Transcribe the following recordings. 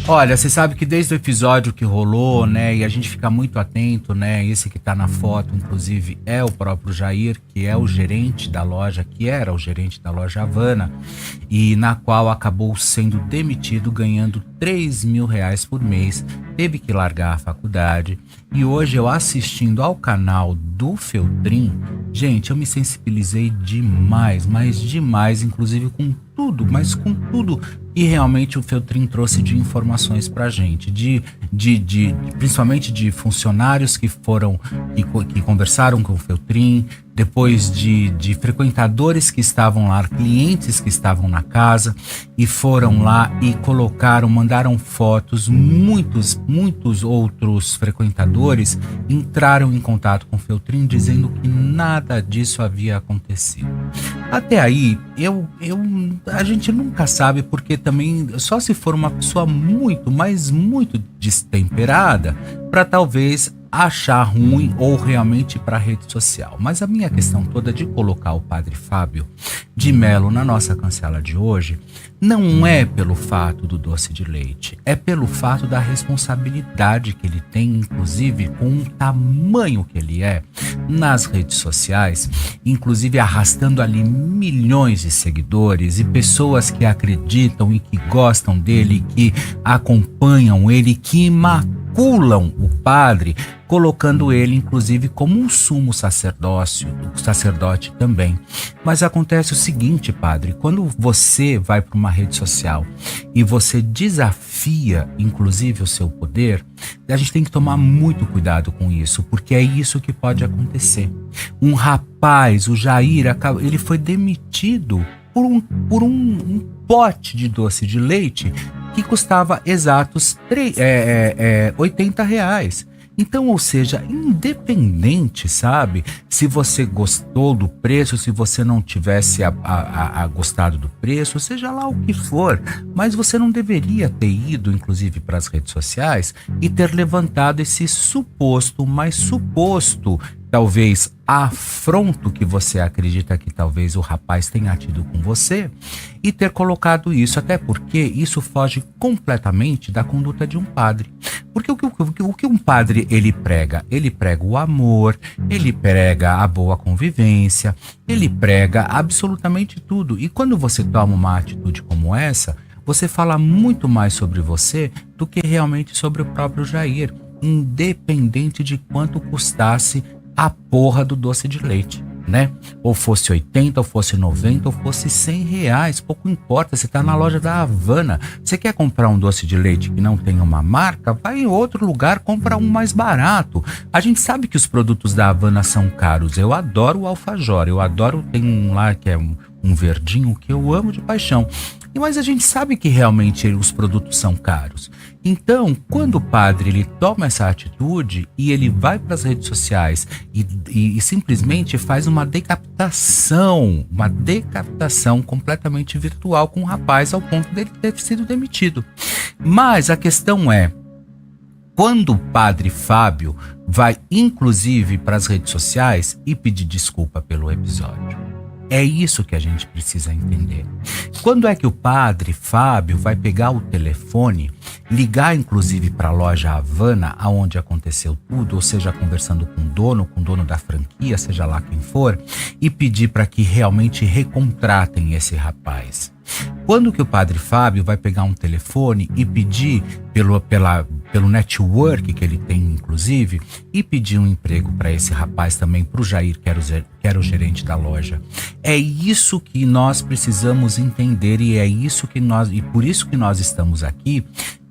Olha, você sabe que desde o episódio que rolou, né, e a gente fica muito atento, né, esse que tá na foto, inclusive, é o próprio Jair, que é o gerente da loja, que era o gerente da loja Havana, e na qual acabou sendo demitido, ganhando R$ 3.000 por mês, teve que largar a faculdade, e hoje eu assistindo ao canal do Feltrin, gente, eu me sensibilizei demais, mas demais, inclusive com tudo, mas com tudo e realmente o Feltrin trouxe de informações pra gente, principalmente de funcionários que foram, que conversaram com o Feltrin, depois de frequentadores que estavam lá, clientes que estavam na casa e foram lá e colocaram, mandaram fotos, muitos outros frequentadores entraram em contato com o Feltrin dizendo que nada disso havia acontecido. Até aí, a gente nunca sabe, porque também só se for uma pessoa muito, mas muito destemperada para talvez achar ruim ou realmente para rede social. Mas a minha questão toda de colocar o Padre Fábio de Mello na nossa cancela de hoje não é pelo fato do doce de leite, é pelo fato da responsabilidade que ele tem, inclusive com o tamanho que ele é nas redes sociais, inclusive arrastando ali milhões de seguidores e pessoas que acreditam e que gostam dele, que acompanham ele, que maculam o padre, colocando ele inclusive como um sumo sacerdote também. Mas acontece o seguinte, padre, quando você vai para uma rede social e você desafia inclusive o seu poder, a gente tem que tomar muito cuidado com isso, porque é isso que pode acontecer. Um rapaz, o Jair, ele foi demitido por um pote de doce de leite que custava exatos R$ 80. Então, ou seja, independente, sabe, se você gostou do preço, se você não tivesse gostado do preço, seja lá o que for, mas você não deveria ter ido, inclusive, para as redes sociais e ter levantado esse suposto, talvez afronto que você acredita que talvez o rapaz tenha tido com você e ter colocado isso, até porque isso foge completamente da conduta de um padre. Porque o que um padre ele prega? Ele prega o amor, ele prega a boa convivência, ele prega absolutamente tudo. E quando você toma uma atitude como essa, você fala muito mais sobre você do que realmente sobre o próprio Jair, independente de quanto custasse a porra do doce de leite, né? Ou fosse 80, ou fosse 90, ou fosse R$ 100, pouco importa, você tá na loja da Havana, você quer comprar um doce de leite que não tem uma marca, vai em outro lugar, compra um mais barato. A gente sabe que os produtos da Havana são caros, eu adoro o alfajor, tem um lá que é um verdinho que eu amo de paixão. Mas a gente sabe que realmente os produtos são caros. Então, quando o padre ele toma essa atitude e ele vai para as redes sociais e simplesmente faz uma decapitação completamente virtual com o rapaz ao ponto dele ter sido demitido. Mas a questão é, quando o Padre Fábio vai inclusive para as redes sociais e pedir desculpa pelo episódio, é isso que a gente precisa entender. Quando é que o Padre Fábio vai pegar o telefone, ligar inclusive para a loja Havana, aonde aconteceu tudo, ou seja, conversando com o dono da franquia, seja lá quem for, e pedir para que realmente recontratem esse rapaz? Quando que o Padre Fábio vai pegar um telefone e pedir pelo network que ele tem, inclusive, e pedir um emprego para esse rapaz também, para o Jair, que era o gerente da loja? É isso que nós precisamos entender e por isso que nós estamos aqui,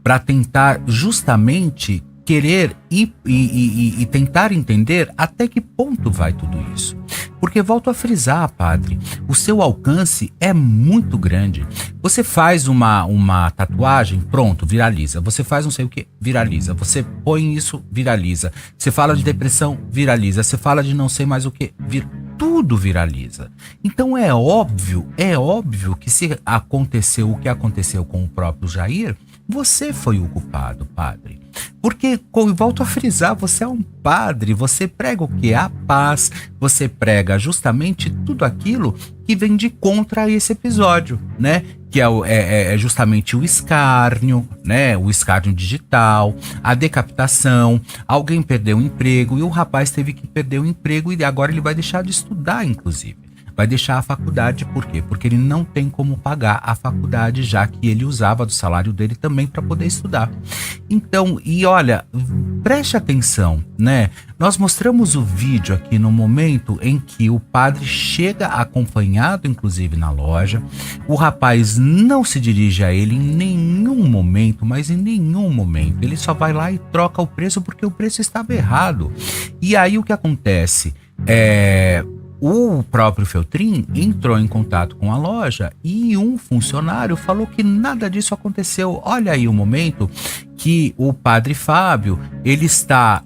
para tentar justamente querer e tentar entender até que ponto vai tudo isso. Porque, volto a frisar, padre, o seu alcance é muito grande. Você faz uma tatuagem, pronto, viraliza. Você faz não sei o que, viraliza. Você põe isso, viraliza. Você fala de depressão, viraliza. Você fala de não sei mais o que, tudo viraliza. Então é óbvio que se aconteceu o que aconteceu com o próprio Jair, você foi o culpado, padre. Porque, volto a frisar, você é um padre, você prega o que? A paz, você prega justamente tudo aquilo que vem de contra esse episódio, né? Que é justamente o escárnio, né? O escárnio digital, a decapitação, alguém perdeu o emprego e o rapaz teve que perder o emprego e agora ele vai deixar de estudar, inclusive. Vai deixar a faculdade, por quê? Porque ele não tem como pagar a faculdade, já que ele usava do salário dele também para poder estudar. Então, e olha, preste atenção, né? Nós mostramos o vídeo aqui no momento em que o padre chega acompanhado, inclusive, na loja. O rapaz não se dirige a ele em nenhum momento, mas em nenhum momento. Ele só vai lá e troca o preço porque o preço estava errado. E aí o que acontece? O próprio Feltrin entrou em contato com a loja e um funcionário falou que nada disso aconteceu. Olha aí o momento que o padre Fábio, ele está,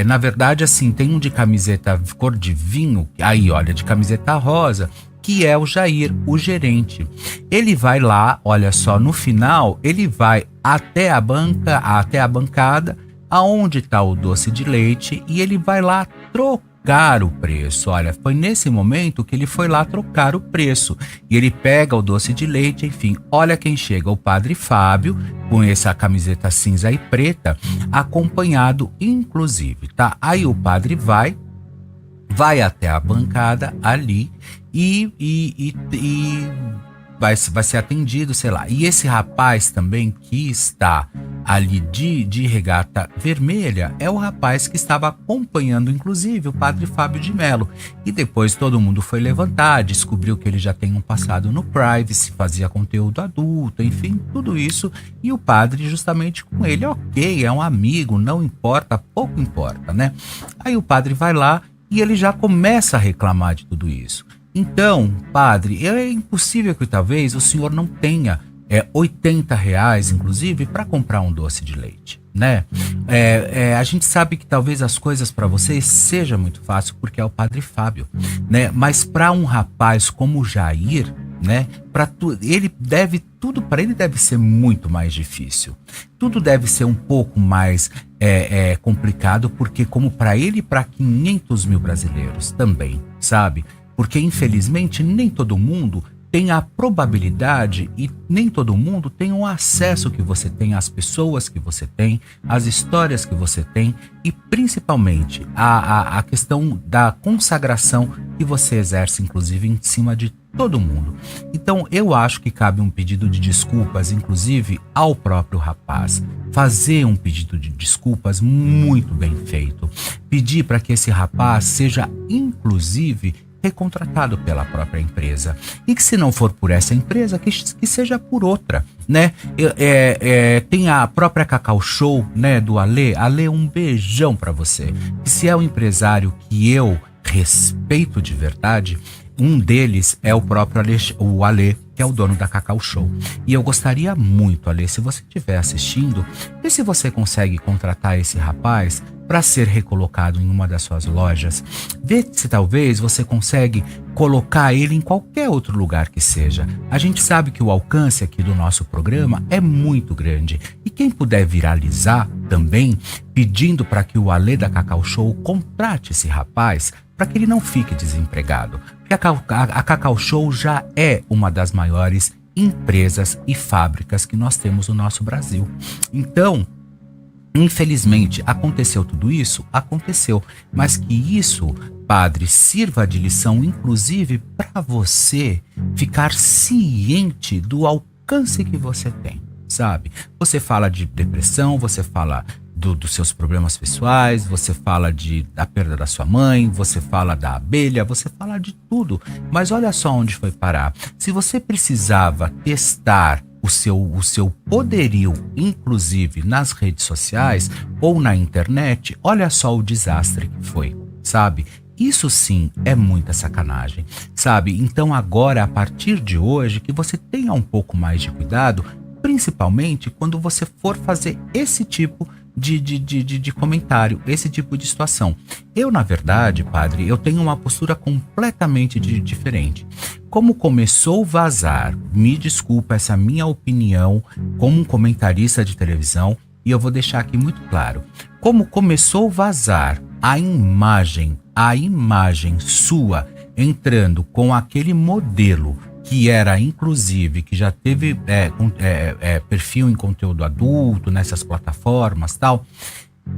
na verdade assim, tem um de camiseta cor de vinho, aí olha, de camiseta rosa, que é o Jair, o gerente. Ele vai lá, olha só, no final, ele vai até a bancada, aonde está o doce de leite, e ele vai lá trocar o preço. Olha, foi nesse momento que ele foi lá trocar o preço e ele pega o doce de leite, enfim, olha quem chega, o padre Fábio, com essa camiseta cinza e preta, acompanhado inclusive, tá? Aí o padre vai até a bancada ali e vai ser atendido, sei lá. E esse rapaz também que está ali de regata vermelha é o rapaz que estava acompanhando, inclusive, o padre Fábio de Mello. E depois todo mundo foi levantar, descobriu que ele já tem um passado no Privacy, fazia conteúdo adulto, enfim, tudo isso. E o padre justamente com ele, ok, é um amigo, não importa, pouco importa, né? Aí o padre vai lá e ele já começa a reclamar de tudo isso. Então, padre, é impossível que talvez o senhor não tenha R$80, inclusive, para comprar um doce de leite, né? A gente sabe que talvez as coisas para vocês seja muito fácil porque é o padre Fábio, né? Mas para um rapaz como o Jair, né? Ele deve tudo para ele deve ser muito mais difícil. Tudo deve ser um pouco mais complicado porque como para ele e para 500 mil brasileiros também, sabe? Porque, infelizmente, nem todo mundo tem a probabilidade e nem todo mundo tem o acesso que você tem às pessoas que você tem, às histórias que você tem e, principalmente, a questão da consagração que você exerce, inclusive, em cima de todo mundo. Então, eu acho que cabe um pedido de desculpas, inclusive, ao próprio rapaz. Fazer um pedido de desculpas muito bem feito. Pedir para que esse rapaz seja, inclusive, recontratado pela própria empresa. E que se não for por essa empresa, que seja por outra, né? Tem a própria Cacau Show, né, do Ale. Ale, um beijão pra você. E se é um empresário que eu respeito de verdade, um deles é o próprio o Ale, que é o dono da Cacau Show. E eu gostaria muito, Ale, se você estiver assistindo, e se você consegue contratar esse rapaz para ser recolocado em uma das suas lojas, vê se talvez você consegue colocar ele em qualquer outro lugar que seja. A gente sabe que o alcance aqui do nosso programa é muito grande e quem puder viralizar também, pedindo para que o Ale da Cacau Show contrate esse rapaz para que ele não fique desempregado. Porque a Cacau Show já é uma das maiores empresas e fábricas que nós temos no nosso Brasil. Então, infelizmente, aconteceu tudo isso? Aconteceu. Mas que isso, padre, sirva de lição, inclusive, para você ficar ciente do alcance que você tem, sabe? Você fala de depressão, você fala dos seus problemas pessoais, você fala da perda da sua mãe, você fala da abelha, você fala de tudo. Mas olha só onde foi parar. Se você precisava testar o seu poderio, inclusive nas redes sociais ou na internet, olha só o desastre que foi, sabe? Isso sim é muita sacanagem, sabe? Então agora, a partir de hoje, que você tenha um pouco mais de cuidado, principalmente quando você for fazer esse tipo de comentário, esse tipo de situação. Eu, na verdade, padre, eu tenho uma postura completamente diferente. Como começou a vazar, me desculpa, essa é a minha opinião como um comentarista de televisão, E eu vou deixar aqui muito claro. Como começou a vazar a imagem sua entrando com aquele modelo que era, inclusive, que já teve perfil em conteúdo adulto, nessas plataformas e tal,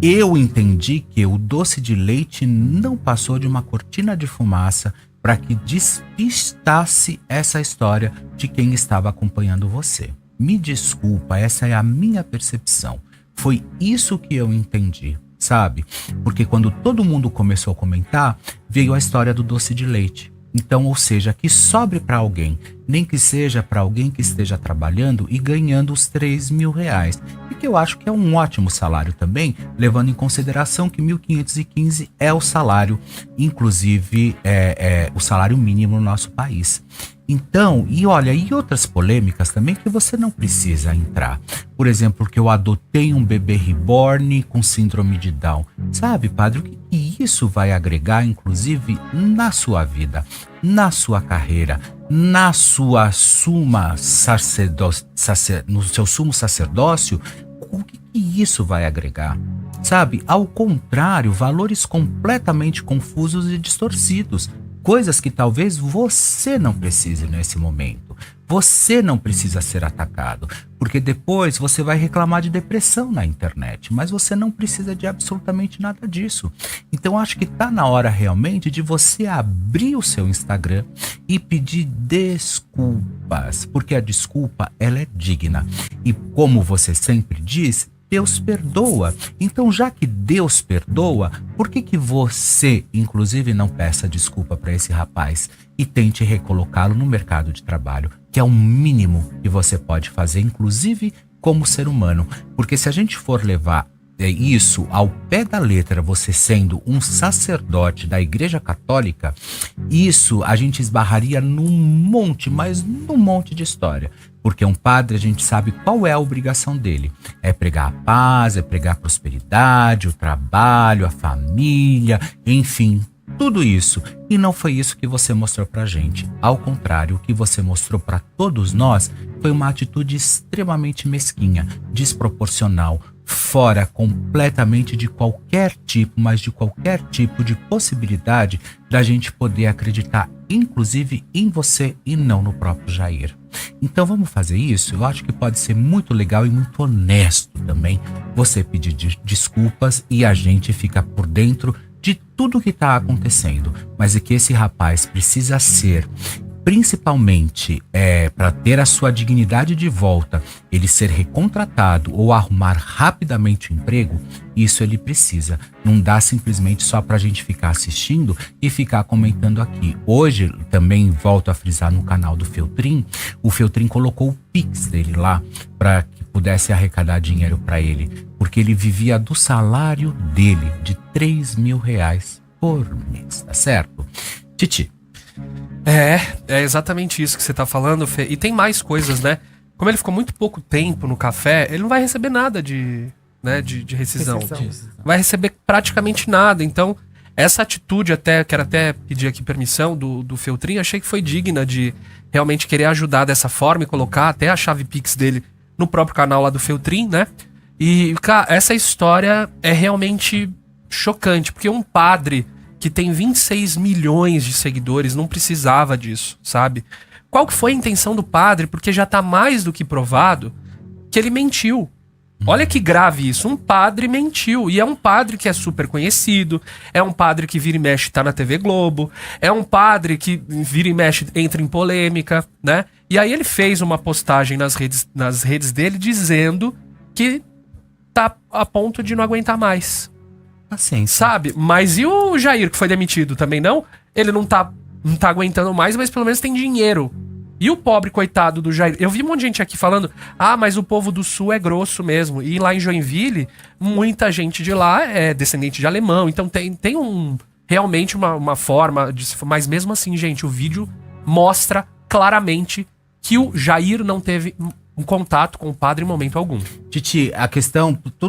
eu entendi que o doce de leite não passou de uma cortina de fumaça para que despistasse essa história de quem estava acompanhando você. Me desculpa, essa é a minha percepção. Foi isso que eu entendi, sabe? Porque quando todo mundo começou a comentar, veio a história do doce de leite. Então, ou seja, que sobre para alguém, nem que seja para alguém que esteja trabalhando e ganhando os 3 mil reais. E que eu acho que é um ótimo salário também, levando em consideração que 1.515 é o salário, inclusive o salário mínimo no nosso país. Então, e olha, e outras polêmicas também que você não precisa entrar. Por exemplo, que eu adotei um bebê reborn com síndrome de Down. Sabe, padre, o que isso vai agregar, inclusive, na sua vida, na sua carreira, na sua no seu sumo sacerdócio? O que isso vai agregar? Sabe, ao contrário, valores completamente confusos e distorcidos. Coisas que talvez você não precise nesse momento. Você não precisa ser atacado, porque depois você vai reclamar de depressão na internet, mas você não precisa de absolutamente nada disso. Então acho que tá na hora realmente de você abrir o seu Instagram e pedir desculpas, porque a desculpa ela é digna. E como você sempre diz, Deus perdoa. Então, já que Deus perdoa, por que você, inclusive, não peça desculpa para esse rapaz e tente recolocá-lo no mercado de trabalho, que é o mínimo que você pode fazer, inclusive como ser humano? Porque se a gente for levar isso ao pé da letra, você sendo um sacerdote da Igreja Católica, isso a gente esbarraria num monte, mas num monte de história. Porque um padre, a gente sabe qual é a obrigação dele. É pregar a paz, é pregar a prosperidade, o trabalho, a família, enfim, tudo isso. E não foi isso que você mostrou pra gente. Ao contrário, o que você mostrou pra todos nós foi uma atitude extremamente mesquinha, desproporcional, fora completamente de qualquer tipo, mas de qualquer tipo de possibilidade da gente poder acreditar, inclusive em você e não no próprio Jair. Então vamos fazer isso? Eu acho que pode ser muito legal e muito honesto também você pedir desculpas e a gente fica por dentro de tudo que está acontecendo. Mas é que esse rapaz precisa ser, principalmente para ter a sua dignidade de volta, ele ser recontratado ou arrumar rapidamente o emprego, isso ele precisa. Não dá simplesmente só para a gente ficar assistindo e ficar comentando aqui. Hoje, também volto a frisar no canal do Feltrin, o Feltrin colocou o Pix dele lá para que pudesse arrecadar dinheiro para ele, porque ele vivia do salário dele, de 3 mil reais por mês, tá certo? Titi. É exatamente isso que você tá falando, Fê. E tem mais coisas, né? Como ele ficou muito pouco tempo no café, ele não vai receber nada de rescisão. Vai receber praticamente nada. Então, essa atitude, quero até pedir aqui permissão do Feltrin, achei que foi digna de realmente querer ajudar dessa forma e colocar até a chave Pix dele no próprio canal lá do Feltrin, né? E, cara, essa história é realmente chocante, porque um padre que tem 26 milhões de seguidores não precisava disso, sabe? Qual que foi a intenção do padre? Porque já tá mais do que provado que ele mentiu. Olha que grave isso, um padre mentiu. E é um padre que é super conhecido, é um padre que vira e mexe tá na TV Globo, é um padre que vira e mexe entra em polêmica, né? E aí ele fez uma postagem nas redes dele dizendo que tá a ponto de não aguentar mais. Assim, sabe? Mas e o Jair, que foi demitido também não? Ele não tá aguentando mais, mas pelo menos tem dinheiro. E o pobre coitado do Jair? Eu vi um monte de gente aqui falando, mas o povo do Sul é grosso mesmo. E lá em Joinville, muita gente de lá é descendente de alemão. Então tem realmente uma forma de... Mas mesmo assim, gente, o vídeo mostra claramente que o Jair não teve um contato com o padre em momento algum. Titi, a questão...